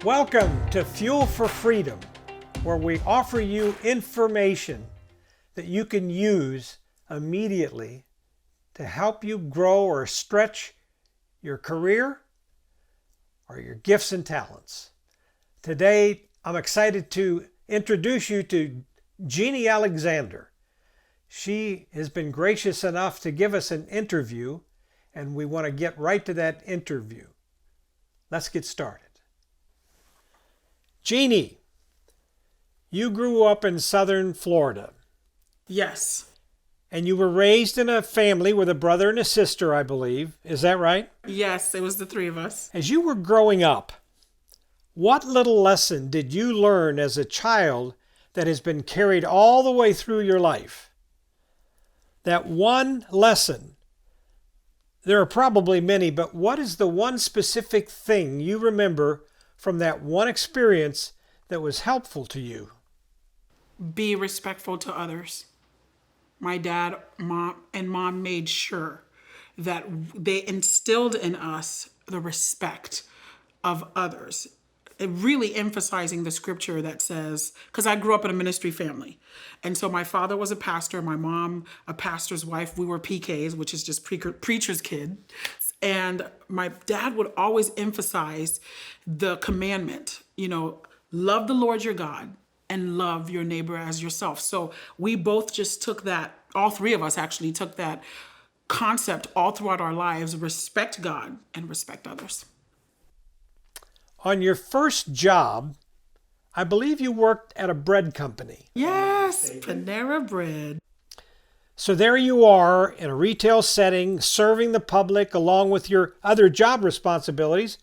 Welcome to Fuel for Freedom, where we offer you information that you can use immediately to help you grow or stretch your career or your gifts and talents. Today, I'm excited to introduce you to Jeanny Alexandre. She has been gracious enough to give us an interview, and we want to get right to that interview. Let's get started. Jeanny, you grew up in southern Florida. Yes. And you were raised in a family with a brother and a sister, I believe. Is that right? Yes, it was the three of us. As you were growing up, what little lesson did you learn as a child that has been carried all the way through your life? That one lesson, there are probably many, but what is the one specific thing you remember from that one experience that was helpful to you? Be respectful to others. My dad, mom made sure that they instilled in us the respect of others. It really emphasizing the scripture that says, because I grew up in a ministry family. And so my father was a pastor, my mom, a pastor's wife. We were PKs, which is just preacher's kid. And my dad would always emphasize the commandment, love the Lord your God and love your neighbor as yourself. So we both just took that, all three of us actually took that concept all throughout our lives, respect God and respect others. On your first job, I believe you worked at a bread company. Yes, Panera Bread. So there you are in a retail setting, serving the public along with your other job responsibilities.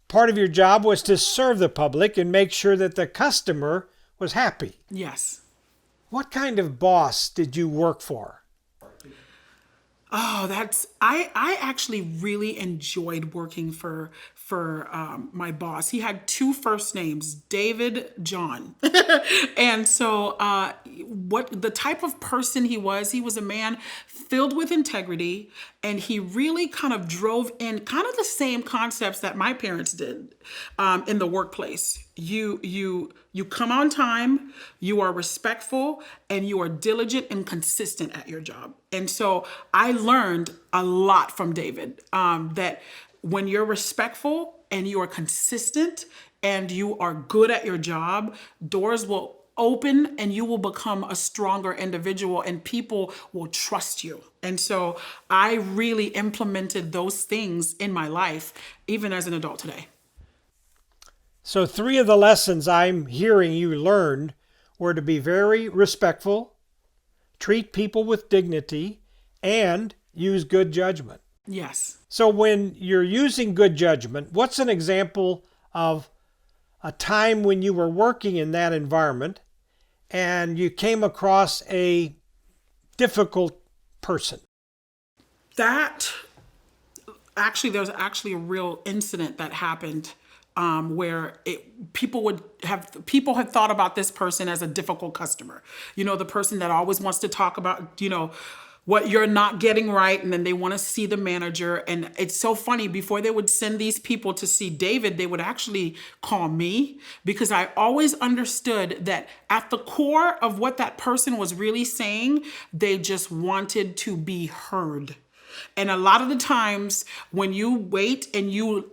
Part of your job was to serve the public and make sure that the customer was happy. Yes. What kind of boss did you work for? Oh, I actually really enjoyed working for my boss. He had two first names, David, John. And so what the type of person he was a man filled with integrity, and he really kind of drove in kind of the same concepts that my parents did in the workplace. You come on time, you are respectful, and you are diligent and consistent at your job. And so I learned a lot from David, that when you're respectful and you are consistent and you are good at your job, doors will open and you will become a stronger individual and people will trust you. And so I really implemented those things in my life, even as an adult today. So 3 of the lessons I'm hearing you learned were to be very respectful, treat people with dignity, and use good judgment. Yes. So when you're using good judgment, what's an example of a time when you were working in that environment and you came across a difficult person? There was actually a real incident that happened where people had thought about this person as a difficult customer. The person that always wants to talk about, what you're not getting right, and then they want to see the manager. And it's so funny, before they would send these people to see David, they would actually call me, because I always understood that at the core of what that person was really saying, they just wanted to be heard. And a lot of the times when you wait and you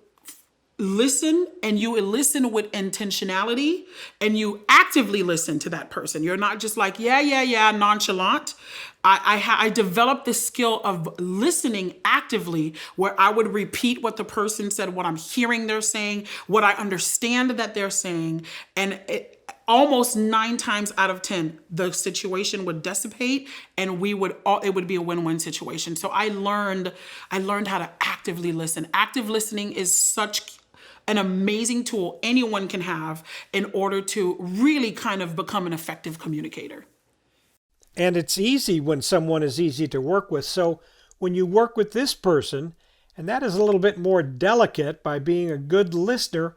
listen with intentionality and you actively listen to that person, you're not just like, yeah, nonchalant. I developed this skill of listening actively, where I would repeat what the person said, what I'm hearing they're saying, what I understand that they're saying. And almost 9 times out of 10, the situation would dissipate and it would be a win-win situation. So I learned how to actively listen. Active listening is such an amazing tool anyone can have in order to really kind of become an effective communicator. And it's easy when someone is easy to work with. So when you work with this person, and that is a little bit more delicate by being a good listener,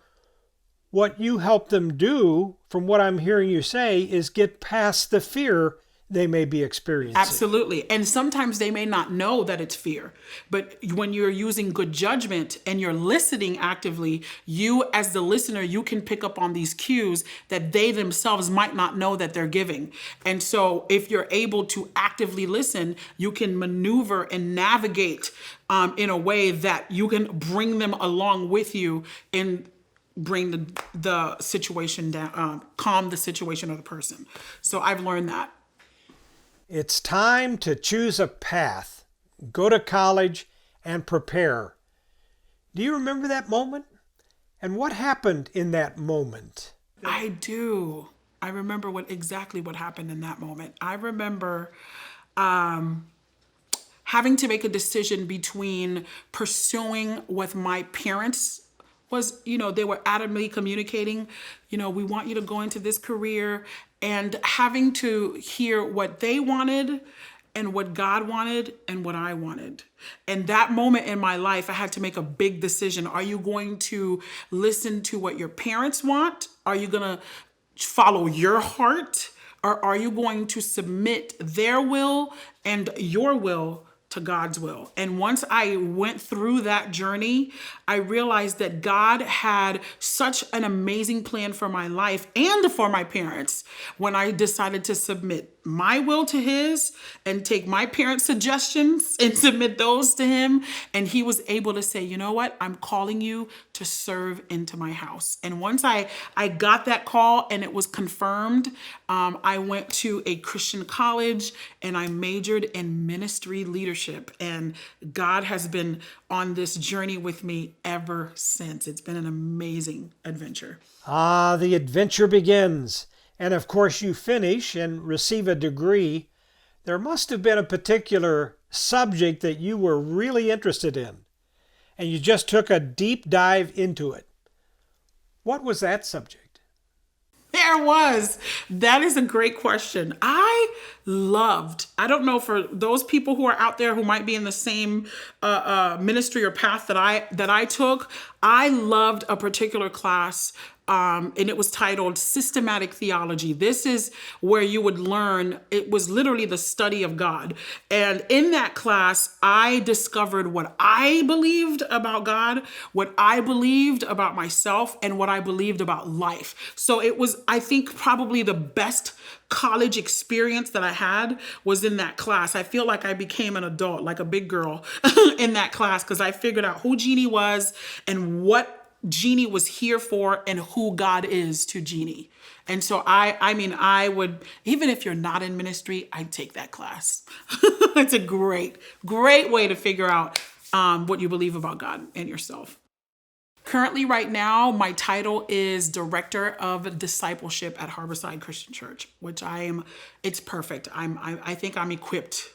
what you help them do, from what I'm hearing you say, is get past the fear they may be experiencing. Absolutely. And sometimes they may not know that it's fear. But when you're using good judgment and you're listening actively, you as the listener, you can pick up on these cues that they themselves might not know that they're giving. And so if you're able to actively listen, you can maneuver and navigate in a way that you can bring them along with you and bring the situation down, calm the situation of the person. So I've learned that. It's time to choose a path, go to college, and prepare. Do you remember that moment? And what happened in that moment? I do. I remember exactly what happened in that moment. I remember having to make a decision between pursuing what my parents was, they were adamantly communicating, we want you to go into this career, and having to hear what they wanted and what God wanted and what I wanted. And that moment in my life, I had to make a big decision. Are you going to listen to what your parents want? Are you going to follow your heart? Or are you going to submit their will and your will to God's will? And once I went through that journey, I realized that God had such an amazing plan for my life and for my parents when I decided to submit my will to his and take my parents' suggestions and submit those to him. And he was able to say, you know what? I'm calling you to serve into my house. And once I got that call and it was confirmed, I went to a Christian college and I majored in ministry leadership. And God has been on this journey with me ever since. It's been an amazing adventure. Ah, the adventure begins. And of course, you finish and receive a degree. There must have been a particular subject that you were really interested in, and you just took a deep dive into it. What was that subject? There was. That is a great question. I don't know, for those people who are out there who might be in the same ministry or path that I took, I loved a particular class, and it was titled Systematic Theology. This is where you would learn, it was literally the study of God. And in that class, I discovered what I believed about God, what I believed about myself, and what I believed about life. So it was, I think, probably the best college experience that I had was in that class. I feel like I became an adult, like a big girl in that class, because I figured out who Jeanny was and what Jeanny was here for and who God is to Jeanny. And so I would, even if you're not in ministry, I'd take that class. It's a great way to figure out what you believe about God and yourself. Currently, right now, my title is Director of Discipleship at Harborside Christian Church, which it's perfect. I think I'm equipped.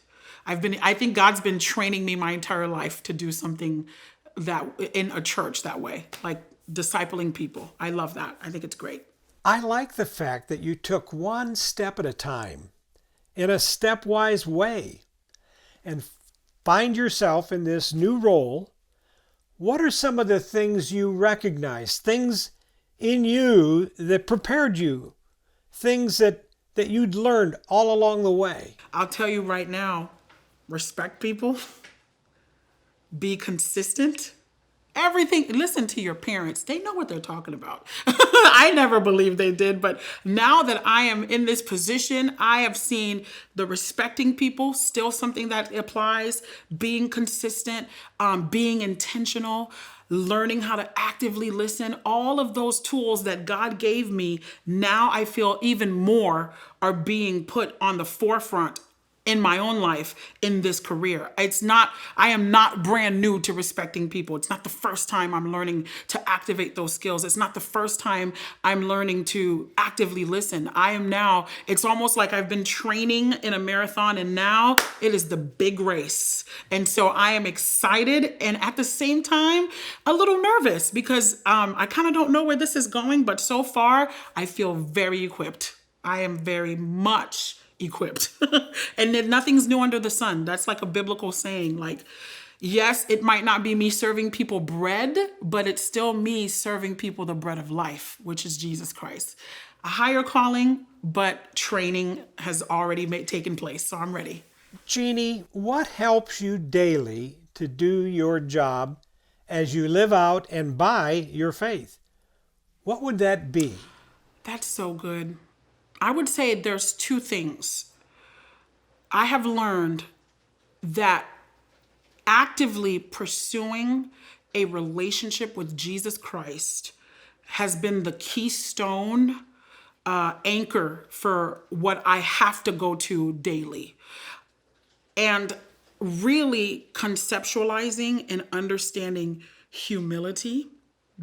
I think God's been training me my entire life to do something that in a church that way, like discipling people. I love that. I think it's great. I like the fact that you took one step at a time in a stepwise way and find yourself in this new role. What are some of the things you recognize, things in you that prepared you, things that you'd learned all along the way? I'll tell you right now, respect people, be consistent, everything. Listen to your parents. They know what they're talking about. I never believed they did, but now that I am in this position, I have seen the respecting people, still something that applies, being consistent, being intentional, learning how to actively listen. All of those tools that God gave me, now I feel even more are being put on the forefront in my own life in this career. I am not brand new to respecting people. It's not the first time I'm learning to activate those skills. It's not the first time I'm learning to actively listen. It's almost like I've been training in a marathon and now it is the big race. And so I am excited and at the same time, a little nervous because I kind of don't know where this is going, but so far I feel very equipped. I am very much equipped. And then nothing's new under the sun. That's like a biblical saying. Like, yes, it might not be me serving people bread, but it's still me serving people the bread of life, which is Jesus Christ. a higher calling, but training has already taken place. So I'm ready. Jeanny, what helps you daily to do your job as you live out and by your faith? What would that be? That's so good. I would say there's two things. I have learned that actively pursuing a relationship with Jesus Christ has been the keystone anchor for what I have to go to daily. And really conceptualizing and understanding humility,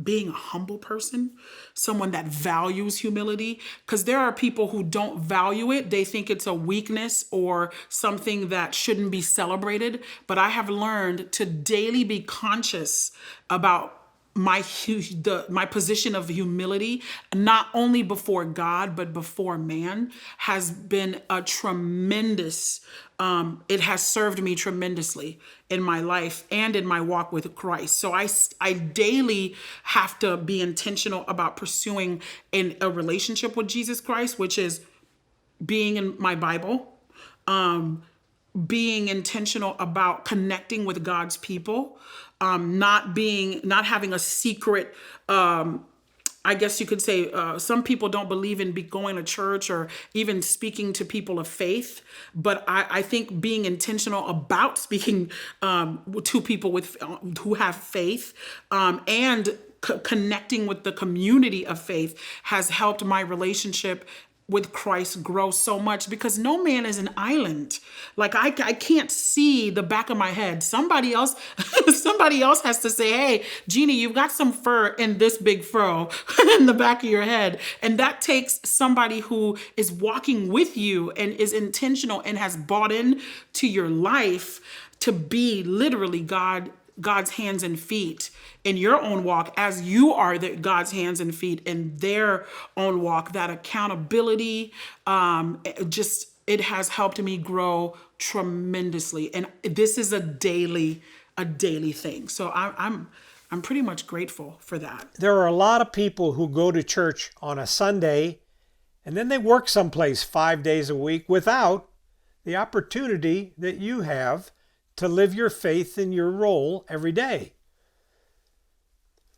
being a humble person, someone that values humility, because there are people who don't value it. They think it's a weakness or something that shouldn't be celebrated. But I have learned to daily be conscious about my position of humility, not only before God, but before man, has been a tremendous, it has served me tremendously in my life and in my walk with Christ. So I daily have to be intentional about pursuing a relationship with Jesus Christ, which is being in my Bible, being intentional about connecting with God's people, not having a secret, I guess you could say, some people don't believe in going to church or even speaking to people of faith. But I think being intentional about speaking to people who have faith, and connecting with the community of faith has helped my relationship with Christ grow so much, because no man is an island. Like I can't see the back of my head. Somebody else has to say, hey, Jeanny, you've got some fur in this big fro in the back of your head. And that takes somebody who is walking with you and is intentional and has bought in to your life to be literally God's hands and feet in your own walk, as you are God's hands and feet in their own walk. That accountability, it has helped me grow tremendously. And this is a daily thing. So I'm pretty much grateful for that. There are a lot of people who go to church on a Sunday and then they work someplace 5 days a week without the opportunity that you have to live your faith in your role every day.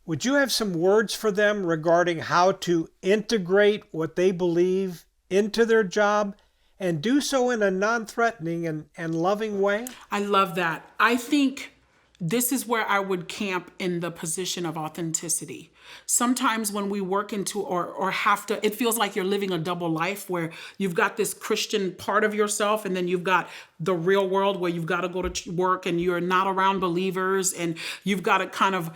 Would you have some words for them regarding how to integrate what they believe into their job and do so in a non-threatening and loving way? I love that. I think this is where I would camp in the position of authenticity. Sometimes when we work into or have to, it feels like you're living a double life where you've got this Christian part of yourself and then you've got the real world where you've got to go to work and you're not around believers and you've got to kind of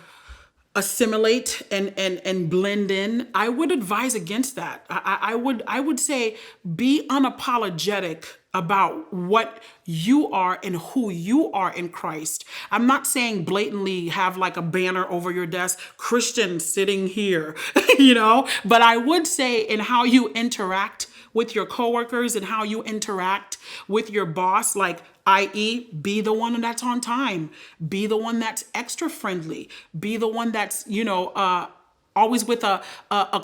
assimilate and blend in. I would advise against that. I would say be unapologetic about what you are and who you are in Christ. I'm not saying blatantly have like a banner over your desk, Christian sitting here, but I would say in how you interact with your coworkers and how you interact with your boss, like, i.e., be the one that's on time, be the one that's extra friendly, be the one that's, always with a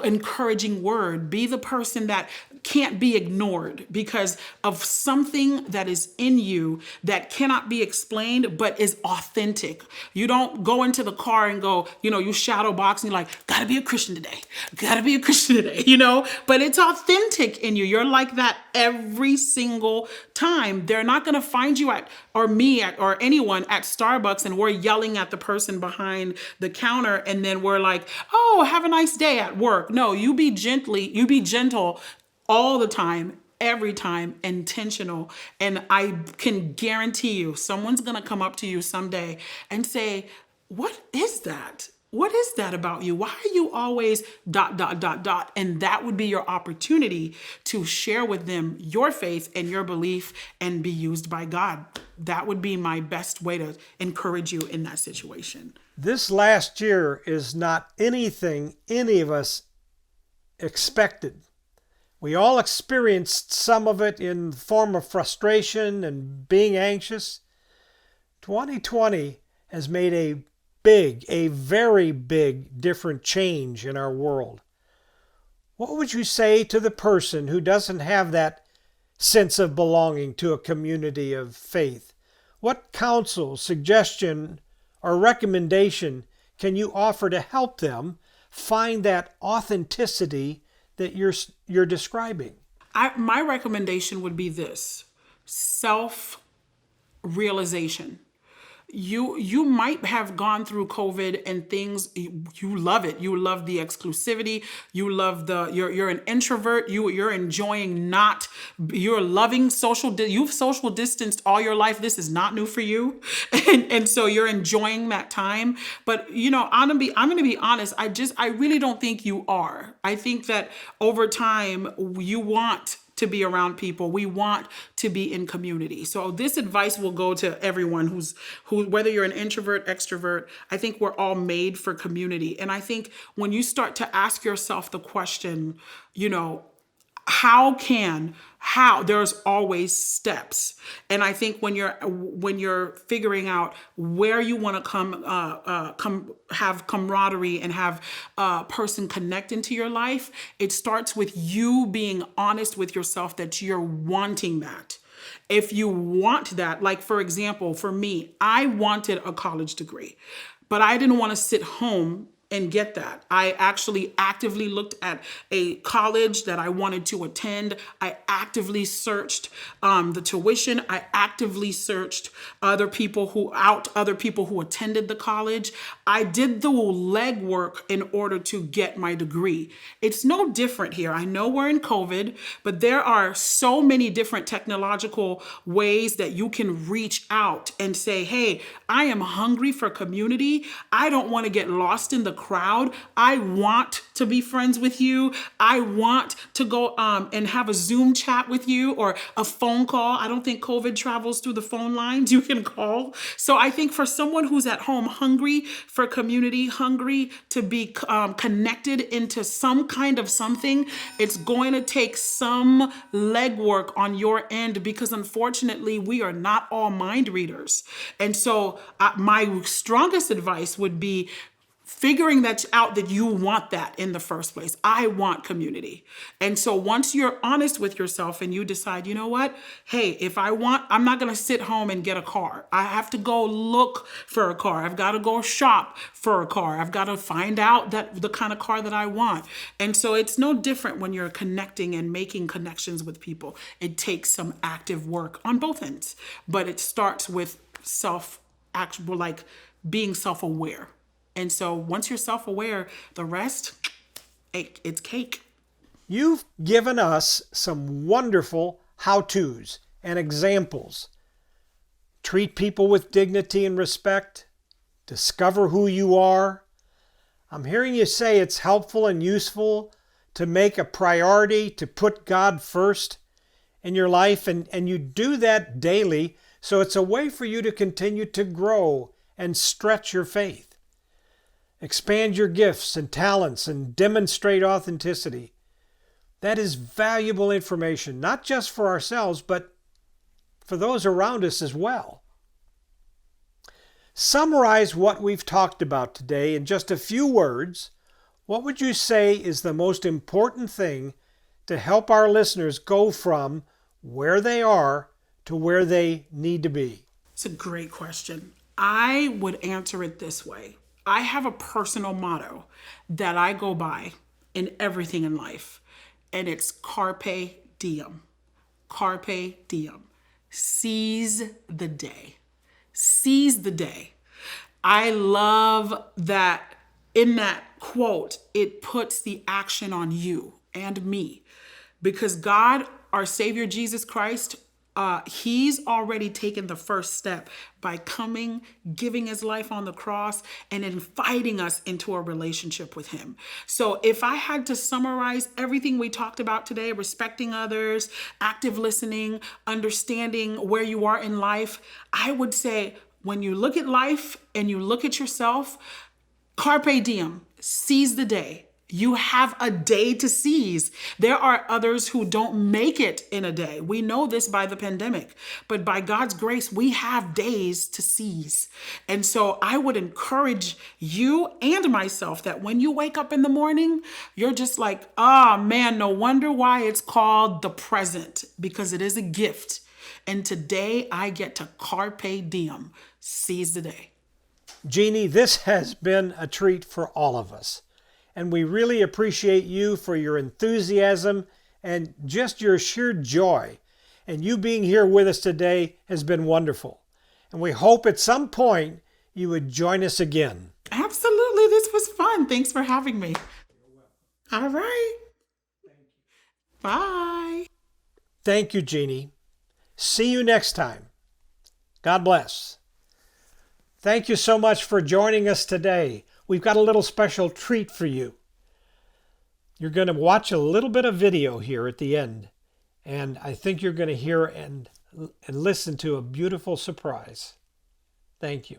encouraging word, be the person that can't be ignored because of something that is in you that cannot be explained, but is authentic. You don't go into the car and go, you shadow box and you're like, gotta be a Christian today, but it's authentic in you. You're like that every single time. They're not gonna find you or anyone at Starbucks and we're yelling at the person behind the counter and then we're like, oh, have a nice day at work. No, you be gentle all the time, every time, intentional. And I can guarantee you, someone's going to come up to you someday and say, what is that? What is that about you? Why are you always ... And that would be your opportunity to share with them your faith and your belief and be used by God. That would be my best way to encourage you in that situation. This last year is not anything any of us expected. We all experienced some of it in the form of frustration and being anxious. 2020 has made a very big, different change in our world. What would you say to the person who doesn't have that sense of belonging to a community of faith? What counsel, suggestion, or recommendation can you offer to help them find that authenticity that you're describing? My recommendation would be this: self-realization. You might have gone through COVID and things, you love it. You love the exclusivity. You love you're an introvert. You're enjoying you're loving you've social distanced all your life. This is not new for you. And so you're enjoying that time. But I'm gonna be honest. I really don't think you are. I think that over time you want to be around people. We want to be in community. So this advice will go to everyone whether you're an introvert, extrovert. I think we're all made for community. And I think when you start to ask yourself the question, how there's always steps. And I think when you're figuring out where you want to come have camaraderie and have a person connect into your life, it starts with you being honest with yourself that you're wanting that. If you want that, like for example, for me, I wanted a college degree, but I didn't want to sit home and get that. I actually actively looked at a college that I wanted to attend. I actively searched the tuition. I actively searched other people who attended the college. I did the legwork in order to get my degree. It's no different here. I know we're in COVID, but there are so many different technological ways that you can reach out and say, hey, I am hungry for community. I don't want to get lost in the crowd. I want to be friends with you. I want to go and have a Zoom chat with you or a phone call. I don't think COVID travels through the phone lines. You can call. So I think for someone who's at home hungry for community, hungry to be connected into some kind of something, it's going to take some legwork on your end because unfortunately we are not all mind readers. And so my strongest advice would be figuring that out, that you want that in the first place. I want community. And so once you're honest with yourself and you decide, you know what? Hey, I'm not going to sit home and get a car. I have to go look for a car. I've got to go shop for a car. I've got to find out the kind of car that I want. And so it's no different when you're connecting and making connections with people. It takes some active work on both ends, but it starts with being self-aware. And so once you're self-aware, the rest, it's cake. You've given us some wonderful how-tos and examples. Treat people with dignity and respect. Discover who you are. I'm hearing you say it's helpful and useful to make a priority to put God first in your life, and you do that daily, so it's a way for you to continue to grow and stretch your faith. Expand your gifts and talents and demonstrate authenticity. That is valuable information, not just for ourselves, but for those around us as well. Summarize what we've talked about today in just a few words. What would you say is the most important thing to help our listeners go from where they are to where they need to be? It's a great question. I would answer it this way. I have a personal motto that I go by in everything in life, and it's carpe diem. Carpe diem. Seize the day. Seize the day. I love that in that quote, it puts the action on you and me, because God, our Savior Jesus Christ, he's already taken the first step by coming, giving his life on the cross, and inviting us into a relationship with him. So if I had to summarize everything we talked about today, respecting others, active listening, understanding where you are in life, I would say when you look at life and you look at yourself, carpe diem, seize the day. You have a day to seize. There are others who don't make it in a day. We know this by the pandemic, but by God's grace, we have days to seize. And so I would encourage you and myself that when you wake up in the morning, you're just like, oh man, no wonder why it's called the present, because it is a gift. And today I get to carpe diem, seize the day. Jeannie, this has been a treat for all of us. And we really appreciate you for your enthusiasm and just your sheer joy. And you being here with us today has been wonderful. And we hope at some point you would join us again. Absolutely. This was fun. Thanks for having me. All right. Bye. Thank you, Jeannie. See you next time. God bless. Thank you so much for joining us today. We've got a little special treat for you. You're going to watch a little bit of video here at the end, and I think you're going to hear and listen to a beautiful surprise. Thank you.